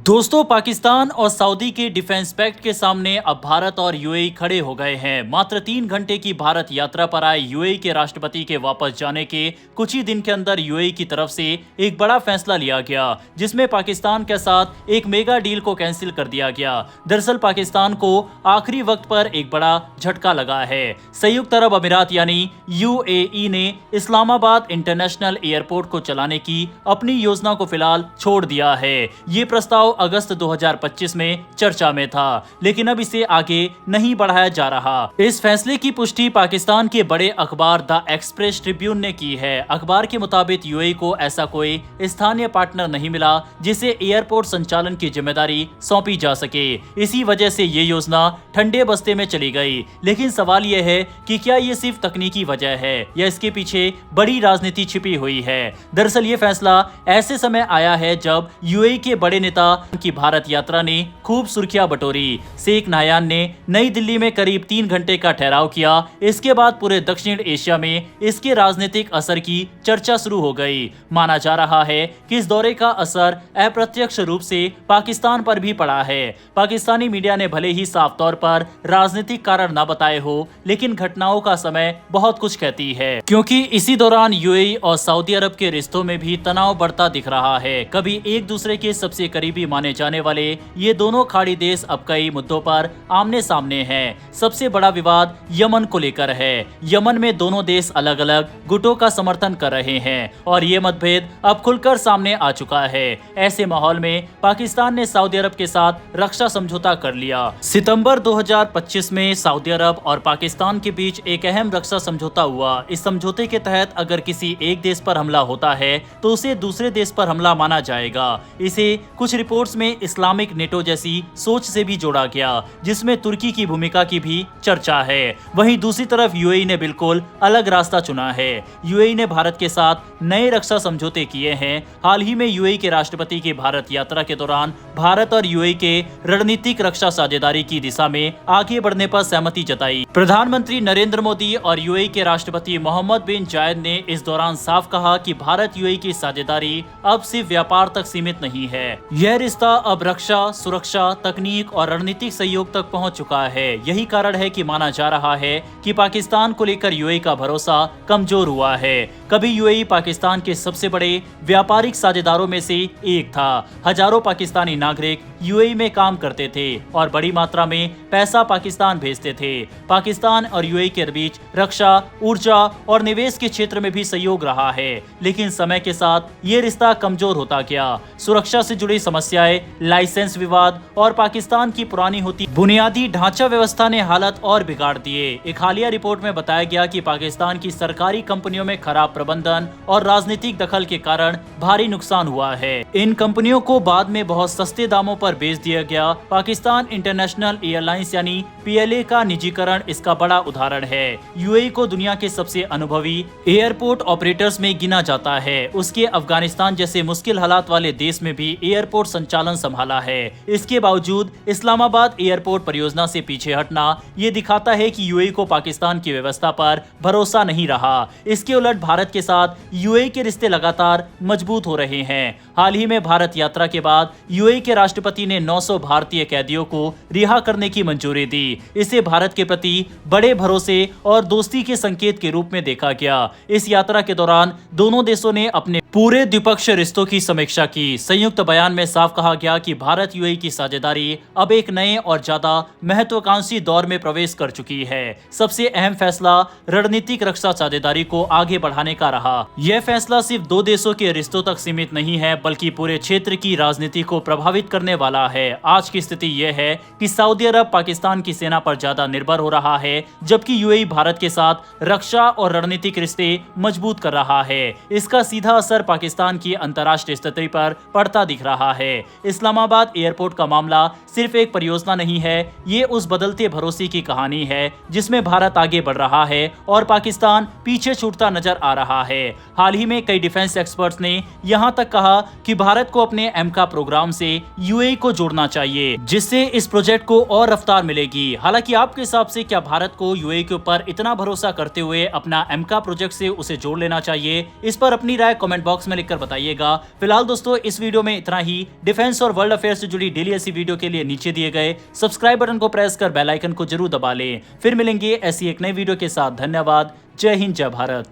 दोस्तों, पाकिस्तान और सऊदी के डिफेंस पैक्ट के सामने अब भारत और यूएई खड़े हो गए हैं। मात्र 3 घंटे की भारत यात्रा पर आए यूएई के राष्ट्रपति के वापस जाने के कुछ ही दिन के अंदर यूएई की तरफ से एक बड़ा फैसला लिया गया, जिसमें पाकिस्तान के साथ एक मेगा डील को कैंसिल कर दिया गया। दरअसल पाकिस्तान को आखिरी वक्त पर एक बड़ा झटका लगा है। संयुक्त अरब अमीरात यानी यूएई ने इस्लामाबाद इंटरनेशनल एयरपोर्ट को चलाने की अपनी योजना को फिलहाल छोड़ दिया है। ये प्रस्ताव अगस्त 2025 में चर्चा में था, लेकिन अब इसे आगे नहीं बढ़ाया जा रहा। इस फैसले की पुष्टि पाकिस्तान के बड़े अखबार द एक्सप्रेस ट्रिब्यून ने की है। अखबार के मुताबिक यूएई को ऐसा कोई स्थानीय पार्टनर नहीं मिला जिसे एयरपोर्ट संचालन की जिम्मेदारी सौंपी जा सके। इसी वजह से ये योजना ठंडे बस्ते में चली गई। लेकिन सवाल यह है कि क्या ये सिर्फ तकनीकी वजह है या इसके पीछे बड़ी राजनीति छिपी हुई है। दरअसल ये फैसला ऐसे समय आया है जब यूएई के बड़े नेता की भारत यात्रा ने खूब सुर्खियां बटोरी। शेख नायान ने नई दिल्ली में करीब 3 घंटे का ठहराव किया। इसके बाद पूरे दक्षिण एशिया में इसके राजनीतिक असर की चर्चा शुरू हो गई। माना जा रहा है कि इस दौरे का असर अप्रत्यक्ष रूप से पाकिस्तान पर भी पड़ा है। पाकिस्तानी मीडिया ने भले ही साफ तौर पर राजनीतिक कारण न बताए हो, लेकिन घटनाओं का समय बहुत कुछ कहती है, क्योंकि इसी दौरान यूएई और सऊदी अरब के रिश्तों में भी तनाव बढ़ता दिख रहा है। कभी एक दूसरे के सबसे करीबी माने जाने वाले ये दोनों खाड़ी देश अब कई मुद्दों पर आमने सामने हैं। सबसे बड़ा विवाद यमन को लेकर है। यमन में दोनों देश अलग अलग गुटों का समर्थन कर रहे हैं और ये मतभेद अब खुलकर सामने आ चुका है। ऐसे माहौल में पाकिस्तान ने सऊदी अरब के साथ रक्षा समझौता कर लिया। सितंबर 2025 में सऊदी अरब और पाकिस्तान के बीच एक अहम रक्षा समझौता हुआ। इस समझौते के तहत अगर किसी एक देश पर हमला होता है तो उसे दूसरे देश पर हमला माना जाएगा। इसे कुछ रिपोर्ट्स में इस्लामिक नेटो जैसी सोच से भी जोड़ा गया, जिसमें तुर्की की भूमिका की भी चर्चा है। वहीं दूसरी तरफ यूएई ने बिल्कुल अलग रास्ता चुना है। यूएई ने भारत के साथ नए रक्षा समझौते किए हैं। हाल ही में यूएई के राष्ट्रपति की भारत यात्रा के दौरान भारत और यूएई के रणनीतिक रक्षा साझेदारी की दिशा में आगे बढ़ने पर सहमति जताई। प्रधानमंत्री नरेंद्र मोदी और यूएई के राष्ट्रपति मोहम्मद बिन जायद ने इस दौरान साफ कहा कि भारत यूएई की साझेदारी अब सिर्फ व्यापार तक सीमित नहीं है। यह रिश्ता अब रक्षा, सुरक्षा, तकनीक और रणनीतिक सहयोग तक पहुंच चुका है। यही कारण है कि माना जा रहा है कि पाकिस्तान को लेकर यूएई का भरोसा कमजोर हुआ है। कभी यूएई पाकिस्तान के सबसे बड़े व्यापारिक साझेदारों में से एक था। हजारों पाकिस्तानी नागरिक यूएई में काम करते थे और बड़ी मात्रा में पैसा पाकिस्तान भेजते थे। पाकिस्तान और यूएई के बीच रक्षा, ऊर्जा और निवेश के क्षेत्र में भी सहयोग रहा है, लेकिन समय के साथ ये रिश्ता कमजोर होता गया। सुरक्षा से जुड़ी समस्याएं, लाइसेंस विवाद और पाकिस्तान की पुरानी होती बुनियादी ढांचा व्यवस्था ने हालत और बिगाड़ दिए। एक हालिया रिपोर्ट में बताया गया कि पाकिस्तान की सरकारी कंपनियों में खराब प्रबंधन और राजनीतिक दखल के कारण भारी नुकसान हुआ है। इन कंपनियों को बाद में बहुत सस्ते दामों पर बेच दिया गया। पाकिस्तान इंटरनेशनल एयरलाइंस यानी पीएलए का निजीकरण इसका बड़ा उदाहरण है। यूएई को दुनिया के सबसे अनुभवी एयरपोर्ट ऑपरेटर्स में गिना जाता है। उसके अफगानिस्तान जैसे मुश्किल हालात वाले देश में भी एयरपोर्ट संचालन संभाला है। इसके बावजूद इस्लामाबाद एयरपोर्ट परियोजना से पीछे हटना ये दिखाता है कि यूएई को पाकिस्तान की व्यवस्था पर भरोसा नहीं रहा। इसके उलट भारत के साथ यूएई के रिश्ते लगातार मजबूत हो रहे हैं। हाल ही में भारत यात्रा के बाद यूएई के राष्ट्रपति ने 900 भारतीय कैदियों को रिहा करने की मंजूरी दी। इसे भारत के प्रति बड़े भरोसे और दोस्ती के संकेत के रूप में देखा गया। इस यात्रा के दौरान दोनों देशों ने अपने पूरे द्विपक्षीय रिश्तों की समीक्षा की। संयुक्त बयान में साफ कहा गया कि भारत यूएई की साझेदारी अब एक नए और ज्यादा महत्वाकांक्षी दौर में प्रवेश कर चुकी है। सबसे अहम फैसला रणनीतिक रक्षा साझेदारी को आगे बढ़ाने का रहा। यह फैसला सिर्फ दो देशों के रिश्तों तक सीमित नहीं है, बल्कि पूरे क्षेत्र की राजनीति को प्रभावित करने वाला है। आज की स्थिति यह है कि सऊदी अरब पाकिस्तान की सेना पर ज्यादा निर्भर हो रहा है, जबकि यूएई भारत के साथ रक्षा और रणनीतिक रिश्ते मजबूत कर रहा है। इसका सीधा असर पाकिस्तान की अंतर्राष्ट्रीय स्थिति पर पड़ता दिख रहा है। इस्लामाबाद एयरपोर्ट का मामला सिर्फ एक परियोजना नहीं है, ये उस बदलते भरोसे की कहानी है जिसमें भारत आगे बढ़ रहा है और पाकिस्तान पीछे छूटता नजर आ रहा है। हाल ही में कई डिफेंस एक्सपर्ट्स ने यहां तक कहा कि भारत को अपने एमका प्रोग्राम से यूएई को जोड़ना चाहिए, जिससे इस प्रोजेक्ट को और रफ्तार मिलेगी। हालांकि आपके हिसाब से क्या भारत को यूएई के ऊपर इतना भरोसा करते हुए अपना एमका प्रोजेक्ट से उसे जोड़ लेना चाहिए? इस पर अपनी राय कमेंट बॉक्स में लिखकर बताइएगा। फिलहाल दोस्तों इस वीडियो में इतना ही। डिफेंस और वर्ल्ड अफेयर से जुड़ी डेली ऐसी वीडियो के लिए नीचे दिए गए सब्सक्राइब बटन को प्रेस कर बेल आइकन को जरूर दबा लें। फिर मिलेंगे ऐसी एक नई वीडियो के साथ। धन्यवाद। जय हिंद, जय भारत।